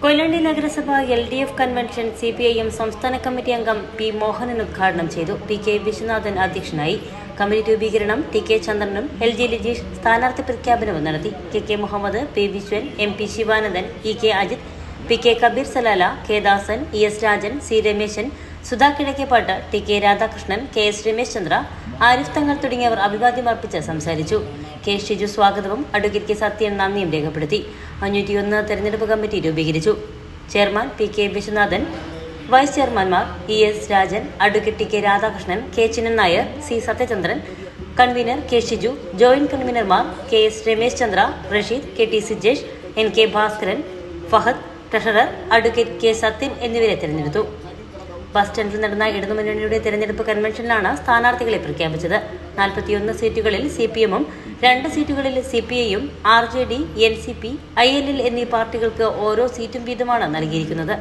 കൊയിലാണ്ടി നഗരസഭ LDF convention CPIM സംസ്ഥാന committee അംഗം P. മോഹനൻ ഉദ്ഘാടനം ചെയ്തു. PK വിശ്വനാഥൻ അധ്യക്ഷനായി. കമ്മിറ്റി രൂപീകരണം TK ചന്ദ്രനും LG ലിജീഷ് സ്ഥാനാർത്ഥി പ്രഖ്യാപനവും നടത്തി. KK Muhammad, P. Viswan, MP Sivanandan, EK Ajith, PK Kabeer Salala, K. Dasan, ES Rajan, C. Rameshan, Sudha Kizhakkeppattu, TK Radhakrishnan, KS Ramesh Chandra, Arif Thangal തുടങ്ങിയവർ അഭിവാദ്യം അർപ്പിച്ച് സംസാരിച്ചു. K. ഷിജു സ്വാഗതവും അഡ്വക്കേറ്റ് K. സത്യൻ നന്ദിയും രേഖപ്പെടുത്തി. 501 തെരഞ്ഞെടുപ്പ് കമ്മിറ്റി രൂപീകരിച്ചു. ചെയർമാൻ PK വിശ്വനാഥൻ, വൈസ് ചെയർമാൻമാർ ES Rajan, advocate TK Radhakrishnan, K. Chinnan Nair, C. Sathyachandran, convener K. Shiju, joint കൺവീനർമാർ KS Ramesh Chandra, Rasheed, KT Sijesh, NK Bhaskaran, Fahad, treasurer advocate K. Sathyan എന്നിവരെ തെരഞ്ഞെടുത്തു. ബസ് സ്റ്റാൻഡിൽ നടന്ന ഇടതുമുന്നണിയുടെ തെരഞ്ഞെടുപ്പ് കൺവെൻഷനിലാണ് സ്ഥാനാർത്ഥികളെ പ്രഖ്യാപിച്ചത്. 41 സീറ്റുകളിൽ CPM-ഉം 2 സീറ്റുകളിൽ CPI-യും RJD, NCP, ILL എന്നീ പാർട്ടികൾക്ക് ഓരോ സീറ്റും വീതമാണ് നൽകിയിരിക്കുന്നത്.